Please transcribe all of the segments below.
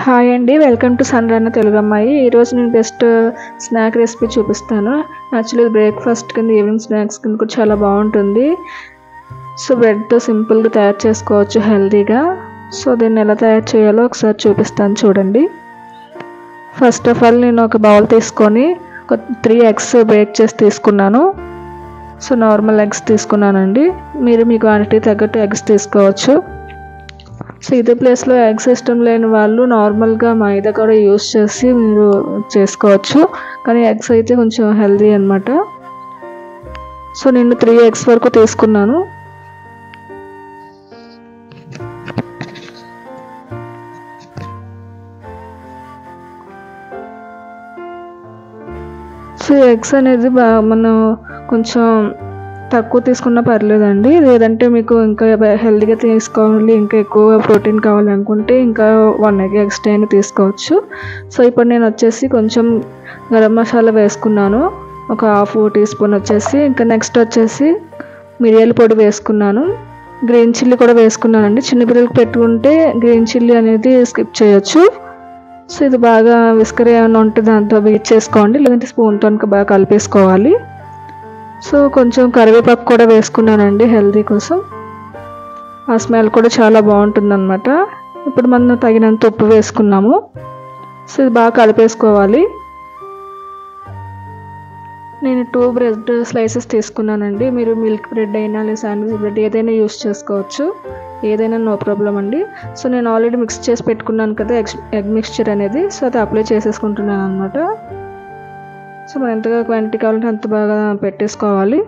Hi అండి, welcome to సన్రన్న Telugu అమ్మాయి. ఈరోజు నేను బెస్ట్ స్నాక్ రెసిపీ చూపిస్తాను. యాక్చువల్లీ బ్రేక్ఫాస్ట్ కింద, ఈవినింగ్ స్నాక్స్ కింద కూడా చాలా బాగుంటుంది. సో బ్రెడ్తో సింపుల్గా తయారు చేసుకోవచ్చు హెల్తీగా. సో దీన్ని ఎలా తయారు చేయాలో ఒకసారి చూపిస్తాను చూడండి. ఫస్ట్ ఆఫ్ ఆల్ నేను ఒక బౌల్ తీసుకొని ఒక 3 ఎగ్స్ బ్రేక్ చేసి తీసుకున్నాను. సో నార్మల్ ఎగ్స్ తీసుకున్నానండి. మీరు మీ క్వాంటిటీ తగ్గట్టు ఎగ్స్ తీసుకోవచ్చు. సో ఇదే ప్లేస్లో ఎగ్స్ ఇష్టం లేని వాళ్ళు నార్మల్గా మైదా కూడా యూస్ చేసి మీరు చేసుకోవచ్చు, కానీ ఎగ్స్ అయితే కొంచెం హెల్తీ అనమాట. సో నేను 3 ఎగ్స్ వరకు తీసుకున్నాను. సో ఎగ్స్ అనేది మనం కొంచెం తక్కువ తీసుకున్నా పర్లేదండి. లేదంటే మీకు ఇంకా హెల్తీగా తీసుకోవాలి, ఇంకా ఎక్కువ ప్రోటీన్ కావాలనుకుంటే ఇంకా 1 ఎగ్ ఎక్స్ట్రా అయినా తీసుకోవచ్చు. సో ఇప్పుడు నేను వచ్చేసి కొంచెం గరం మసాలా వేసుకున్నాను, ఒక 1/2 టీ స్పూన్ వచ్చేసి. ఇంకా నెక్స్ట్ వచ్చేసి మిరియాల పొడి వేసుకున్నాను, గ్రీన్ చిల్లీ కూడా వేసుకున్నానండి. చిన్నపిల్లలకి పెట్టుకుంటే గ్రీన్ చిల్లీ అనేది స్కిప్ చేయొచ్చు. సో ఇది బాగా విస్కర్ ఏమైనా ఉంటే దాంతో బీట్ చేసుకోండి, లేదంటే స్పూన్తో బాగా కలిపేసుకోవాలి. సో కొంచెం కరివేపాకు కూడా వేసుకున్నానండి హెల్తీ కోసం, ఆ స్మెల్ కూడా చాలా బాగుంటుంది అనమాట. ఇప్పుడు మనం తగినంత ఉప్పు వేసుకున్నాము. సో ఇది బాగా కలిపేసుకోవాలి. నేను 2 బ్రెడ్ స్లైసెస్ తీసుకున్నానండి. మీరు మిల్క్ బ్రెడ్ అయినా లేదా శాండ్విచ్ బ్రెడ్ ఏదైనా యూస్ చేసుకోవచ్చు, ఏదైనా నో ప్రాబ్లం అండి. సో నేను ఆల్రెడీ మిక్స్ చేసి పెట్టుకున్నాను కదా ఎగ్ మిక్స్చర్ అనేది, సో అది అప్లై చేసేసుకుంటున్నాను అనమాట. సో మనం ఎంతగా క్వాంటిటీ కావాలంటే అంత బాగా పెట్టేసుకోవాలి.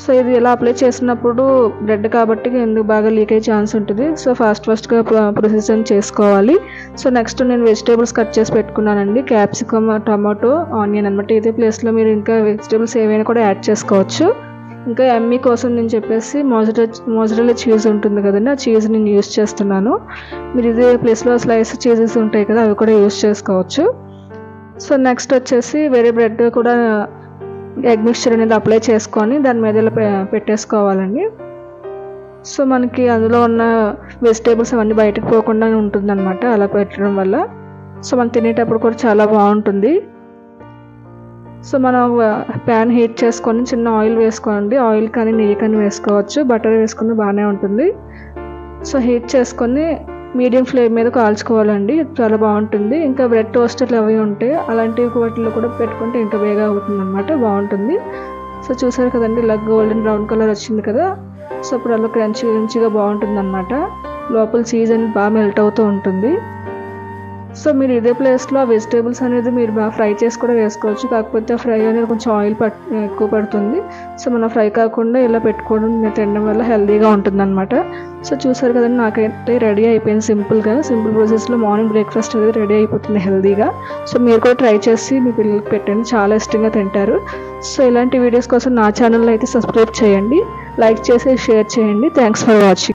సో ఇది ఇలా అప్లై చేసినప్పుడు బ్రెడ్ కాబట్టి ఎందుకు బాగా లీక్ అయ్యే ఛాన్స్ ఉంటుంది. సో ఫాస్ట్గా ప్రొసెస్ చేసుకోవాలి. సో నెక్స్ట్ నేను వెజిటేబుల్స్ కట్ చేసి పెట్టుకున్నానండి, క్యాప్సికమ్, టమాటో, ఆనియన్ అనమాట. ఇదే ప్లేస్లో మీరు ఇంకా వెజిటేబుల్స్ ఏవైనా కూడా యాడ్ చేసుకోవచ్చు. ఇంకా ఎమ్మీ కోసం నేను చెప్పేసి మోజరెల్లా చీజ్ ఉంటుంది కదండి, ఆ చీజ్ నేను యూస్ చేస్తున్నాను. మీరు ఇదే ప్లేస్లో స్లైస్ చీజెస్ ఉంటాయి కదా, అవి కూడా యూస్ చేసుకోవచ్చు. సో నెక్స్ట్ వచ్చేసి వేరే బ్రెడ్ కూడా ఎగ్ మిక్స్చర్ అనేది అప్లై చేసుకొని దాని మీద ఇలా పెట్టేసుకోవాలండి. సో మనకి అందులో ఉన్న వెజిటేబుల్స్ అవన్నీ బయటకు పోకుండా ఉంటుంది అనమాట అలా పెట్టడం వల్ల. సో మనం తినేటప్పుడు కూడా చాలా బాగుంటుంది. సో మనం ప్యాన్ హీట్ చేసుకొని చిన్న ఆయిల్ వేసుకోండి, ఆయిల్ కానీ నెయ్యి కానీ వేసుకోవచ్చు, బటర్ వేసుకుని బాగానే ఉంటుంది. సో హీట్ చేసుకొని మీడియం ఫ్లేమ్ మీద కాల్చుకోవాలండి, చాలా బాగుంటుంది. ఇంకా బ్రెడ్ టోస్టర్లు అవి ఉంటాయి, అలాంటి వాటిలో కూడా పెట్టుకుంటే ఇంకా బేగా అవుతుంది అనమాట, బాగుంటుంది. సో చూసారు కదండి, ఇలా గోల్డెన్ బ్రౌన్ కలర్ వచ్చింది కదా. సో ఇప్పుడు అలా క్రంచిగా బాగుంటుంది అనమాట, లోపల చీజ్ అనేది బాగా మెల్ట్ అవుతూ ఉంటుంది. సో మీరు ఇదే ప్లేస్లో వెజిటేబుల్స్ అనేది మీరు బాగా ఫ్రై చేసి కూడా వేసుకోవచ్చు, కాకపోతే ఫ్రై అనేది కొంచెం ఆయిల్ ఎక్కువ పడుతుంది. సో మనం ఫ్రై కాకుండా ఇలా పెట్టుకోవడం తినడం వల్ల హెల్తీగా ఉంటుంది అనమాట. సో చూసారు కదండి, నాకైతే రెడీ అయిపోయింది సింపుల్ ప్రాసెస్లో మార్నింగ్ బ్రేక్ఫాస్ట్ అనేది రెడీ అయిపోతుంది హెల్తీగా. సో మీరు కూడా ట్రై చేసి మీ పిల్లలకి పెట్టండి, చాలా ఇష్టంగా తింటారు. సో ఇలాంటి వీడియోస్ కోసం నా ఛానల్లో అయితే సబ్స్క్రైబ్ చేయండి, లైక్ చేసి షేర్ చేయండి. Thanks for watching.